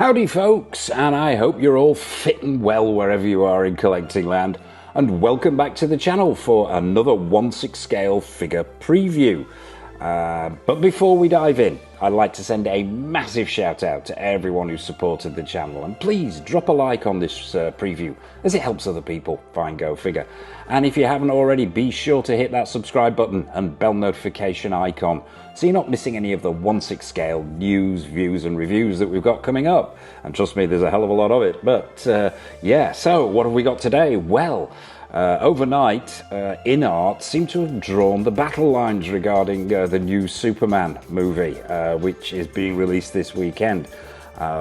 Howdy folks, and I hope you're all fit and well wherever you are in collecting land, and welcome back to the channel for another 1/6 scale figure preview. But before we dive in, I'd like to send a massive shout out to everyone who supported the channel, and please drop a like on this preview as it helps other people find Go Figure. And if you haven't already, be sure to hit that subscribe button and bell notification icon so you're not missing any of the 1/6 scale news, views and reviews that we've got coming up. And trust me, there's a hell of a lot of it. But yeah, so what have we got today? Well, overnight, Inart seemed to have drawn the battle lines regarding the new Superman movie, which is being released this weekend,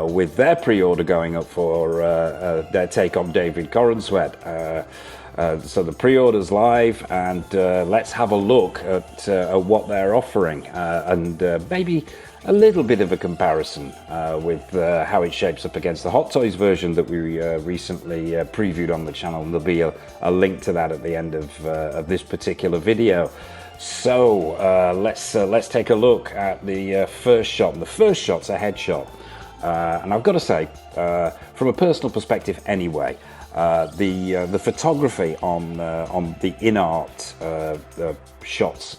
with their pre-order going up for their take on David Corenswet. So the pre-order's live, and let's have a look at what they're offering, and maybe a little bit of a comparison with how it shapes up against the Hot Toys version that we recently previewed on the channel, and there'll be a link to that at the end of this particular video. So let's take a look at the first shot. And the first shot's a headshot, and I've got to say, from a personal perspective anyway, the photography on the Inart shots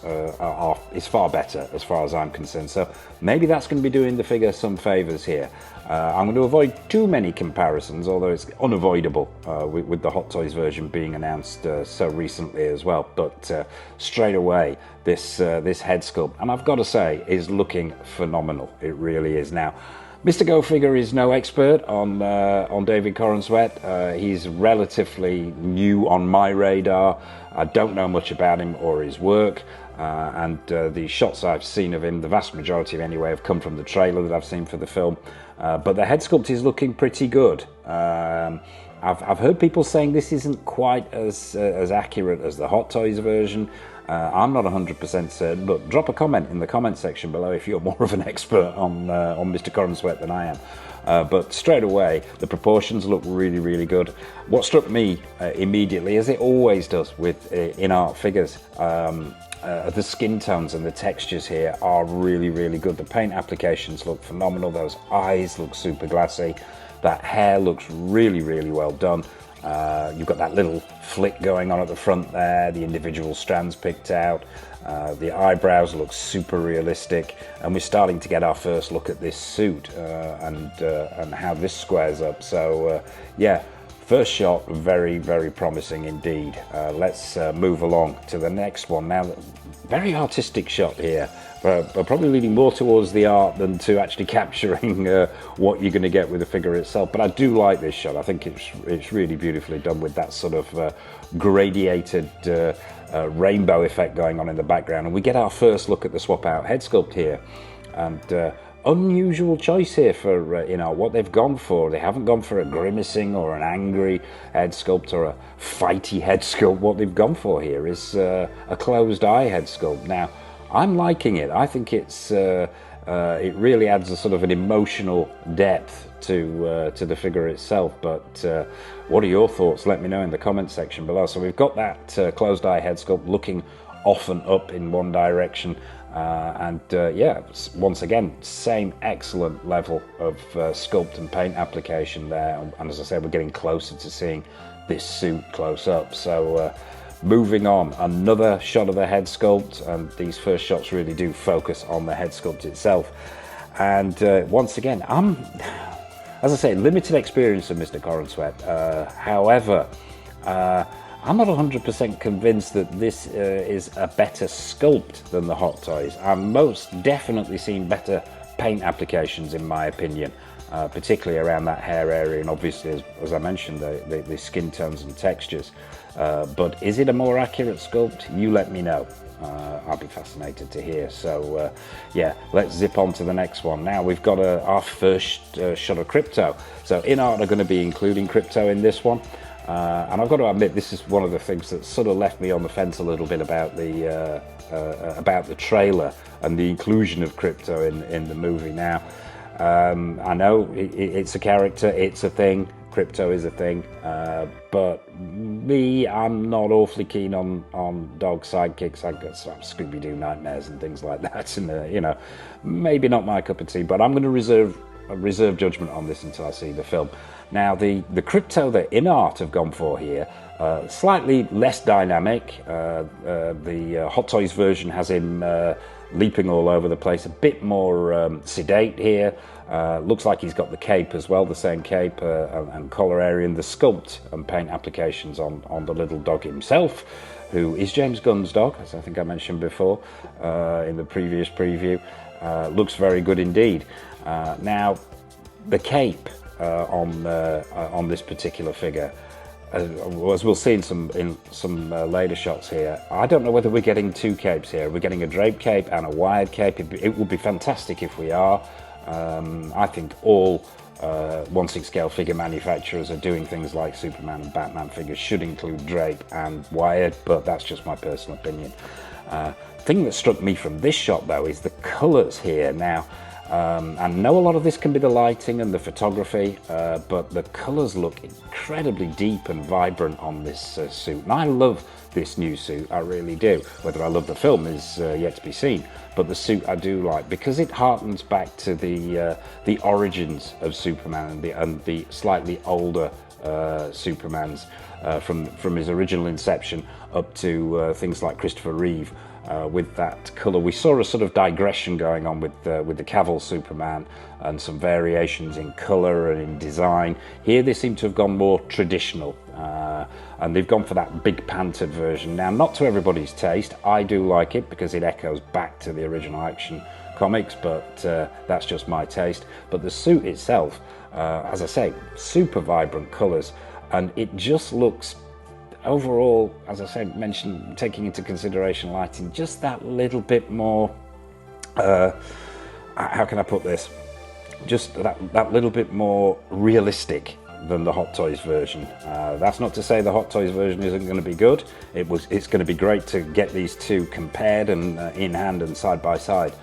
is far better as far as I'm concerned, so maybe that's going to be doing the figure some favors here. I'm going to avoid too many comparisons, although it's unavoidable with the Hot Toys version being announced so recently as well. But straight away, this head sculpt, and I've got to say, is looking phenomenal. It really is. Now, Mr. Go Figure is no expert on David Corenswet. He's relatively new on my radar. I don't know much about him or his work, and the shots I've seen of him, the vast majority of anyway, have come from the trailer that I've seen for the film. But the head sculpt is looking pretty good. I've heard people saying this isn't quite as accurate as the Hot Toys version. I'm not 100% certain, but drop a comment in the comment section below if you're more of an expert on Mr. Corenswet than I am. But straight away, the proportions look really, really good. What struck me immediately, as it always does with Inart figures, the skin tones and the textures here are really, really good. The paint applications look phenomenal. Those eyes look super glassy. That hair looks really, really well done. You've got that little flick going on at the front there, the individual strands picked out, the eyebrows look super realistic, and we're starting to get our first look at this suit and how this squares up. So yeah, first shot, very, very promising indeed. Let's move along to the next one. Now, very artistic shot here. Probably leaning more towards the art than to actually capturing what you're going to get with the figure itself. But I do like this shot. I think it's really beautifully done with that sort of gradiated rainbow effect going on in the background. And we get our first look at the swap out head sculpt here. And unusual choice here for what they've gone for. They haven't gone for a grimacing or an angry head sculpt or a fighty head sculpt. What they've gone for here is a closed eye head sculpt. Now, I'm liking it. I think it really adds a sort of an emotional depth to the figure itself. But what are your thoughts? Let me know in the comment section below. So we've got that closed eye head sculpt looking off and up in one direction, and yeah, once again, same excellent level of sculpt and paint application there. And as I said, we're getting closer to seeing this suit close up. So moving on, another shot of the head sculpt, and these first shots really do focus on the head sculpt itself. And once again, as I say, limited experience of Mr. Corenswet. However, I'm not 100% convinced that this is a better sculpt than the Hot Toys. I'm most definitely seeing better paint applications in my opinion, particularly around that hair area, and obviously, as I mentioned, the skin tones and textures. But is it a more accurate sculpt? You let me know. I'll be fascinated to hear. So yeah, let's zip on to the next one. Now we've got our first shot of Krypto. So Inart are going to be including Krypto in this one. And I've got to admit, this is one of the things that sort of left me on the fence a little bit about the trailer and the inclusion of Krypto in the movie. Now, I know it's a character, it's a thing, Krypto is a thing, but I'm not awfully keen on dog sidekicks. I've got some Scooby-Doo nightmares and things like that, and maybe not my cup of tea, but I'm going to reserve reserve judgment on this until I see the film. Now, the crypto that Inart have gone for here, slightly less dynamic. The Hot Toys version has him leaping all over the place, a bit more sedate here. Looks like he's got the cape as well, the same cape and collar area, and the sculpt and paint applications on the little dog himself, who is James Gunn's dog, as I think I mentioned before in the previous preview. Looks very good indeed. Now, the cape on this particular figure, as we'll see in some later shots here, I don't know whether we're getting two capes here. We're getting a drape cape and a wired cape. It would be fantastic if we are. I think all 1/6 scale figure manufacturers are doing things like Superman and Batman figures should include drape and wired, but that's just my personal opinion. Thing that struck me from this shot though is the colours here. Now, I know a lot of this can be the lighting and the photography, but the colours look incredibly deep and vibrant on this suit, and I love this new suit, I really do. Whether I love the film is yet to be seen, but the suit I do like, because it harkens back to the origins of Superman and the slightly older Supermans from his original inception up to things like Christopher Reeve. With that colour, we saw a sort of digression going on with the Cavill Superman and some variations in colour and in design. Here they seem to have gone more traditional, and they've gone for that big panted version. Now, not to everybody's taste. I do like it because it echoes back to the original Action Comics, but that's just my taste. But the suit itself, as I say, super vibrant colours, and it just looks overall, as I said, mentioned, taking into consideration lighting, just that little bit more, how can I put this? Just that little bit more realistic than the Hot Toys version. That's not to say the Hot Toys version isn't going to be good. It's going to be great to get these two compared and in hand and side by side.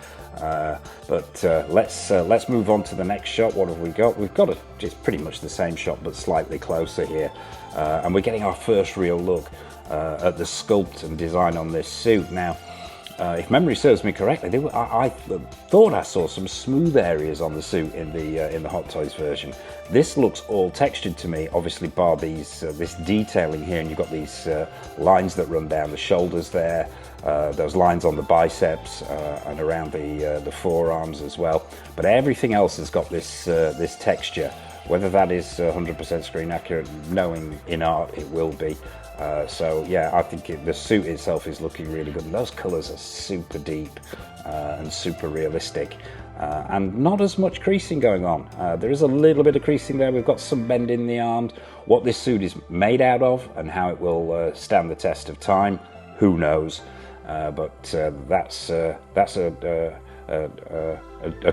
But let's move on to the next shot. What have we got? We've got it's pretty much the same shot but slightly closer here, and we're getting our first real look at the sculpt and design on this suit. Now, if memory serves me correctly, I thought I saw some smooth areas on the suit in the Hot Toys version. This looks all textured to me, obviously bar this detailing here, and you've got these lines that run down the shoulders there, those lines on the biceps and around the forearms as well. But everything else has got this texture. Whether that is 100% screen accurate, knowing Inart it will be. So yeah, I think the suit itself is looking really good, and those colours are super deep and super realistic, and not as much creasing going on. There is a little bit of creasing there. We've got some bend in the arms. What this suit is made out of and how it will stand the test of time, who knows? But that's a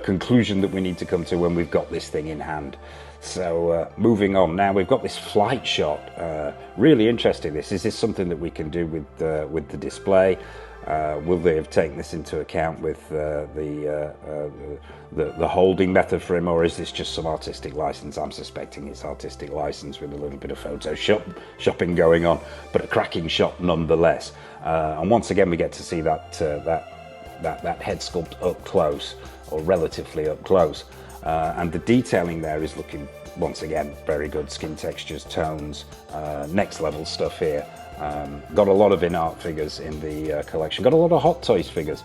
conclusion that we need to come to when we've got this thing in hand. So moving on, now we've got this flight shot. Really interesting. Is this something that we can do with the display? Will they have taken this into account with the holding method for him, or is this just some artistic license? I'm suspecting it's artistic license with a little bit of shopping going on, but a cracking shot nonetheless. And once again, we get to see that head sculpt up close, or relatively up close. And the detailing there is looking, once again, very good. Skin textures, tones, next level stuff here. Got a lot of Inart figures in the collection. Got a lot of Hot Toys figures.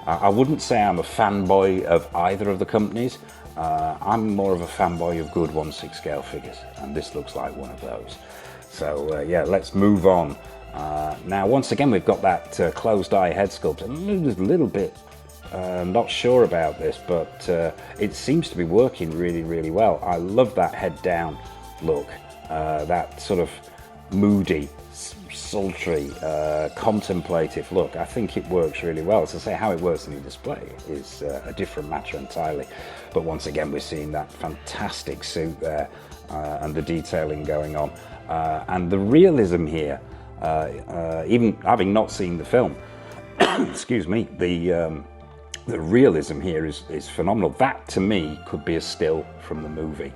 I wouldn't say I'm a fanboy of either of the companies. I'm more of a fanboy of good 1/6 scale figures, and this looks like one of those. So yeah, let's move on. Now, once again, we've got that closed eye head sculpt. I'm a little bit not sure about this, but it seems to be working really, really well. I love that head down look, that sort of moody, sultry, contemplative look. I think it works really well. As I say, how it works in the display is a different matter entirely. But once again, we're seeing that fantastic suit there and the detailing going on. And the realism here, even having not seen the film, excuse me, the realism here is phenomenal. That, to me, could be a still from the movie.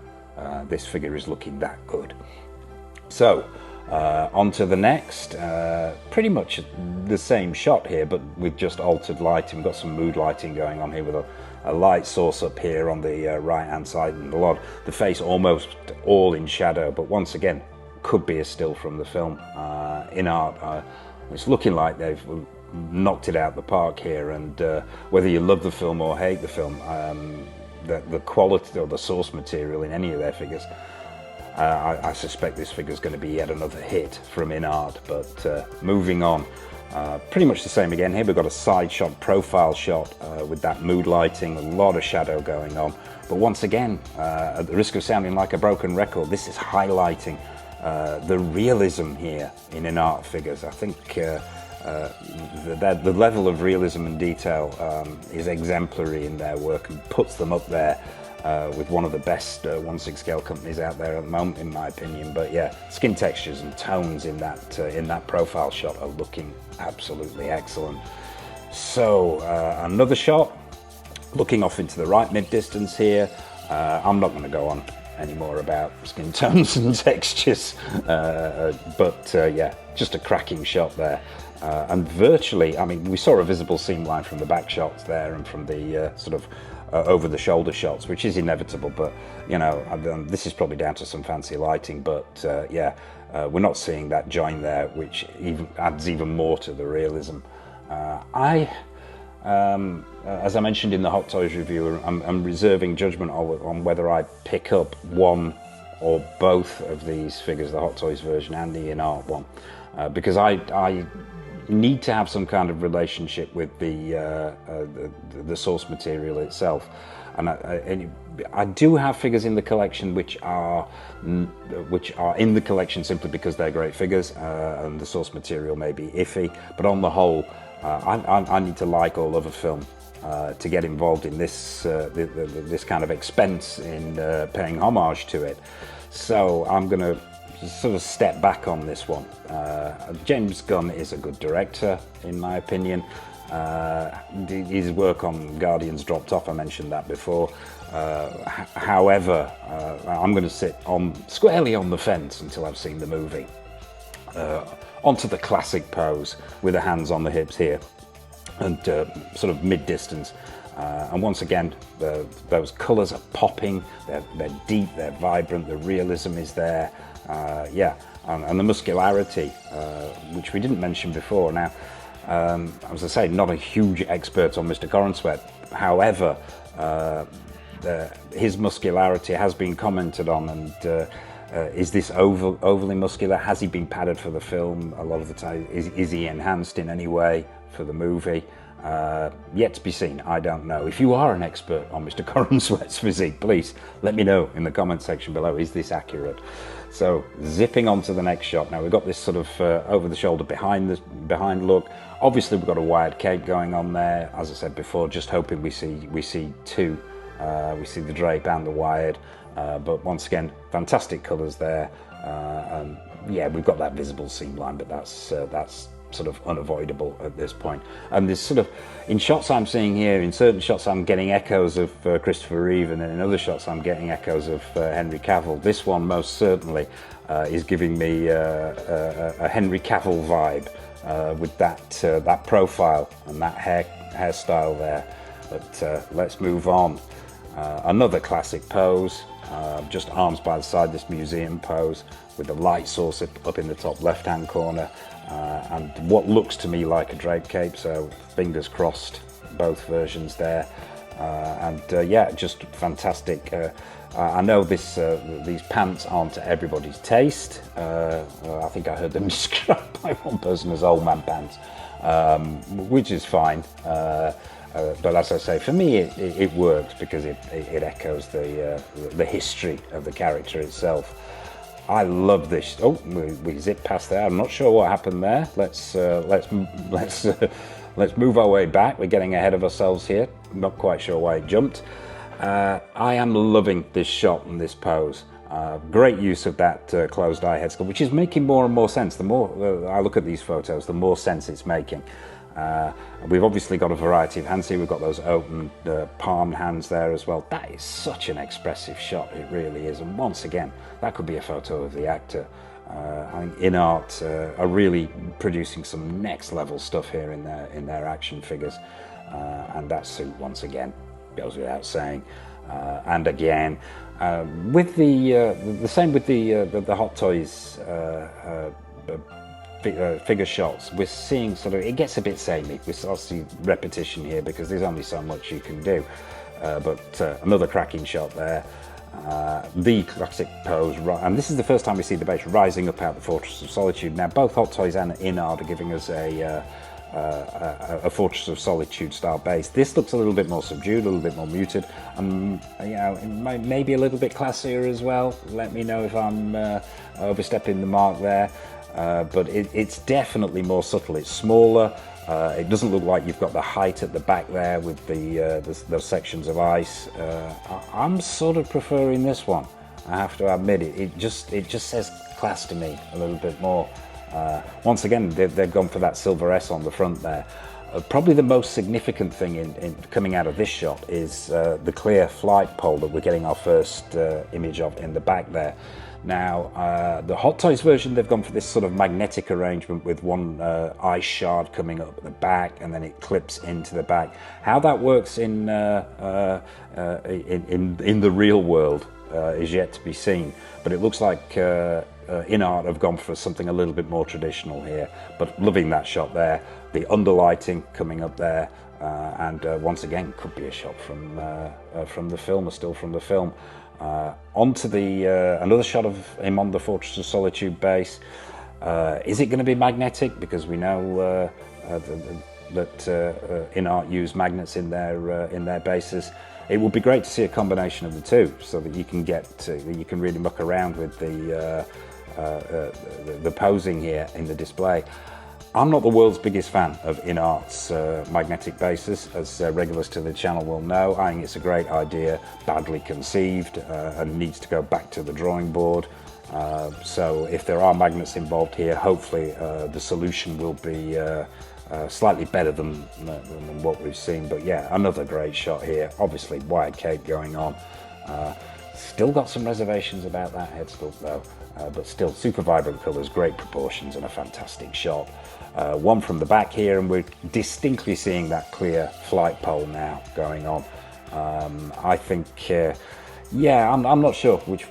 This figure is looking that good. So, on to the next. Pretty much the same shot here, but with just altered lighting. We've got some mood lighting going on here with a light source up here on the right hand side, and the face almost all in shadow, but once again could be a still from the film. Inart, it's looking like they've knocked it out the park here, and whether you love the film or hate the film, the quality or the source material in any of their figures, I suspect this figure is going to be yet another hit from Inart. But moving on, pretty much the same again. Here we've got a side shot, profile shot with that mood lighting, a lot of shadow going on. But once again, at the risk of sounding like a broken record, this is highlighting the realism here in Inart figures. I think the level of realism and detail is exemplary in their work and puts them up there with one of the best 1/6 scale companies out there at the moment, in my opinion. But yeah, skin textures and tones in that profile shot are looking absolutely excellent. So another shot, looking off into the right mid distance here. I'm not going to go on any more about skin tones and textures, but yeah, just a cracking shot there. And virtually, I mean, we saw a visible seam line from the back shots there and from the sort of over the shoulder shots, which is inevitable, but you know, this is probably down to some fancy lighting, but yeah, we're not seeing that join there, which adds even more to the realism. As I mentioned in the Hot Toys review, I'm reserving judgment on whether I pick up one or both of these figures, the Hot Toys version and the Inart one, because I need to have some kind of relationship with the source material itself, and I do have figures in the collection which are in the collection simply because they're great figures, and the source material may be iffy, but on the whole, I need to like all of a film to get involved in this this kind of expense in paying homage to it. So I'm going to sort of step back on this one. James Gunn is a good director, in my opinion. His work on Guardians dropped off, I mentioned that before. However, I'm going to sit squarely on the fence until I've seen the movie. Onto the classic pose with the hands on the hips here and sort of mid-distance. And once again, those colours are popping, they're deep, they're vibrant, the realism is there. Yeah, and the muscularity, which we didn't mention before. Now, as I say, not a huge expert on Mr. Corenswet. However, his muscularity has been commented on, and is this overly muscular? Has he been padded for the film a lot of the time? Is he enhanced in any way for the movie? Yet to be seen. I don't know. If you are an expert on Mr. Corenswet's physique, please let me know in the comment section below. Is this accurate? So zipping on to the next shot. Now we've got this sort of over the shoulder behind look. Obviously we've got a wired cape going on there. As I said before, just hoping we see two. We see the drape and the wired. But once again, fantastic colours there. And yeah, we've got that visible seam line, but that's sort of unavoidable at this point. And there's sort of, in shots I'm seeing here, in certain shots I'm getting echoes of Christopher Reeve, and then in other shots I'm getting echoes of Henry Cavill. This one most certainly is giving me a Henry Cavill vibe with that profile and that hairstyle there. But let's move on. Another classic pose, just arms by the side, this museum pose with the light source up in the top left hand corner, and what looks to me like a drape cape, so fingers crossed both versions there. And yeah, just fantastic. I know these pants aren't to everybody's taste. I think I heard them described by one person as old man pants, which is fine. But as I say, for me it works because it echoes the history of the character itself. I love this. Oh, we zipped past there. I'm not sure what happened there. Let's move our way back. We're getting ahead of ourselves here. Not quite sure why it jumped. I am loving this shot and this pose. Great use of that closed eye head sculpt, which is making more and more sense. The more I look at these photos, the more sense it's making. We've obviously got a variety of hands here. We've got those open palmed hands there as well. That is such an expressive shot, it really is. And once again, that could be a photo of the actor. I think Inart are really producing some next level stuff here in their action figures. And that suit, once again, goes without saying. And again, with the same with the Hot Toys figure shots, we're seeing sort of, it gets a bit samey. We start to see repetition here because there's only so much you can do. But another cracking shot there. The classic pose, and this is the first time we see the base rising up out the Fortress of Solitude. Now, both Hot Toys and Inart are giving us a Fortress of Solitude style base. This looks a little bit more subdued, a little bit more muted, and you know, maybe a little bit classier as well. Let me know if I'm overstepping the mark there. But it's definitely more subtle. It's smaller. It doesn't look like you've got the height at the back there with those sections of ice. I'm sort of preferring this one. I have to admit it. It just says class to me a little bit more. Once again, they've gone for that silver S on the front there. Probably the most significant thing in coming out of this shot is the clear flight pole that we're getting our first image of in the back there. Now, the Hot Toys version, they've gone for this sort of magnetic arrangement with one ice shard coming up the back, and then it clips into the back. How that works in the real world is yet to be seen, but it looks like Inart have gone for something a little bit more traditional here. But loving that shot there, the underlighting coming up there, and once again, could be a shot from the film, or still from the film. Onto the another shot of him on the Fortress of Solitude base. Is it going to be magnetic? Because we know that Inart use magnets in their bases. It would be great to see a combination of the two, so that you can you can really muck around with the posing here in the display. I'm not the world's biggest fan of Inart's magnetic bases, as regulars to the channel will know. I think it's a great idea, badly conceived, and needs to go back to the drawing board. So if there are magnets involved here, hopefully the solution will be slightly better than what we've seen. But yeah, another great shot here. Obviously wide cape going on. Still got some reservations about that head sculpt though, but still super vibrant colours, great proportions, and a fantastic shot. One from the back here, and we're distinctly seeing that clear flight pole now going on. I think, yeah, I'm not sure which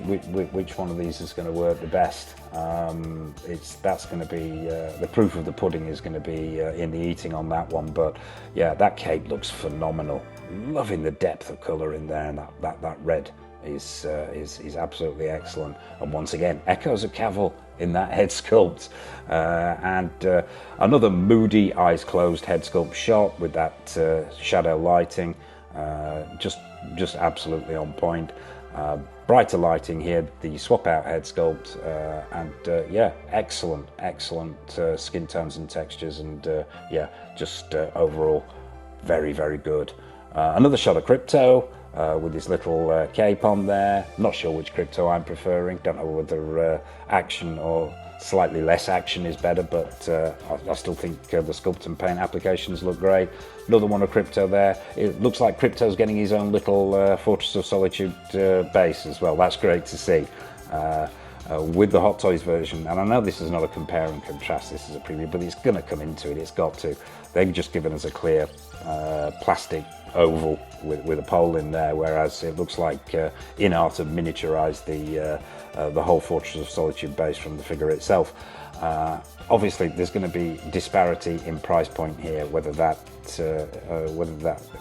one of these is going to work the best. That's going to be the proof of the pudding is going to be in the eating on that one. But yeah, that cape looks phenomenal. Loving the depth of colour in there, and that red is absolutely excellent. And once again, echoes of Cavill in that head sculpt, and another moody eyes closed head sculpt shot with that shadow lighting, just absolutely on point. Brighter lighting here, the swap out head sculpt, and yeah, excellent skin tones and textures, and yeah, just overall very good. Another shot of Crypto with his little cape on there. Not sure which Crypto I'm preferring. Don't know whether action or slightly less action is better, but I still think the sculpt and paint applications look great. Another one of Crypto there. It looks like Crypto's getting his own little Fortress of Solitude base as well. That's great to see. With the Hot Toys version, and I know this is not a compare and contrast, this is a preview, but it's going to come into it, it's got to. They've just given us a clear plastic oval with a pole in there, whereas it looks like Inart have miniaturized the whole Fortress of Solitude base from the figure itself. Obviously there's going to be disparity in price point here. Whether that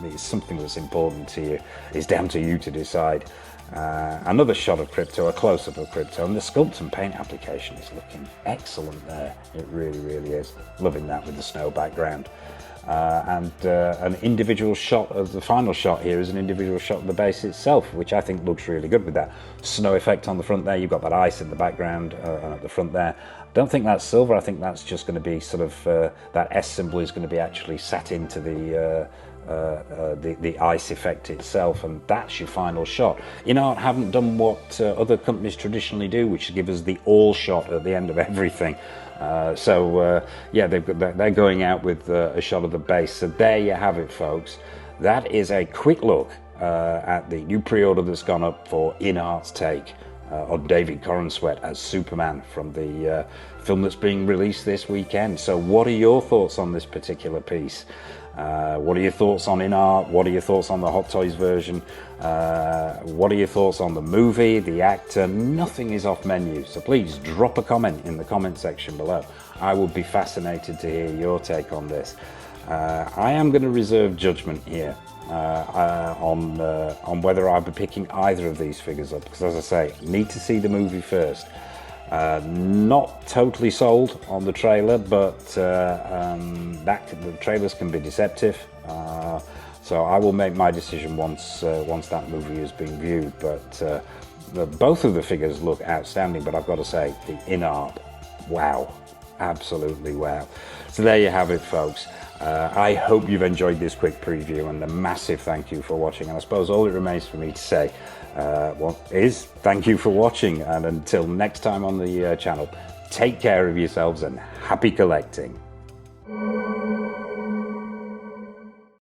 is something that's important to you is down to you to decide. Another shot of Crypto, a close-up of Crypto, and the sculpt and paint application is looking excellent there. It really is. Loving that with the snow background. And an individual shot of the final shot here is an individual shot of the base itself, which I think looks really good with that snow effect on the front there. You've got that ice in the background at the front there. I don't think that's silver. I think that's just going to be sort of that S symbol is going to be actually sat into the ice effect itself, and that's your final shot. Inart haven't done what other companies traditionally do, which is give us the all shot at the end of everything. Yeah, they're going out with a shot of the base. So there you have it, folks. That is a quick look at the new pre-order that's gone up for Inart's take on David Corenswet as Superman from the film that's being released this weekend. So what are your thoughts on this particular piece? What are your thoughts on Inart? What are your thoughts on the Hot Toys version? What are your thoughts on the movie, the actor? Nothing is off menu, so please drop a comment in the comment section below. I would be fascinated to hear your take on this. I am going to reserve judgment here on whether I'll be picking either of these figures up, because as I say, need to see the movie first. Not totally sold on the trailer, but the trailers can be deceptive. So I will make my decision once that movie is being viewed. But both of the figures look outstanding. But I've got to say, the Inart, wow, absolutely wow. So there you have it, folks. I hope you've enjoyed this quick preview, and a massive thank you for watching. And I suppose all it remains for me to say is thank you for watching, and until next time on the channel, take care of yourselves and happy collecting.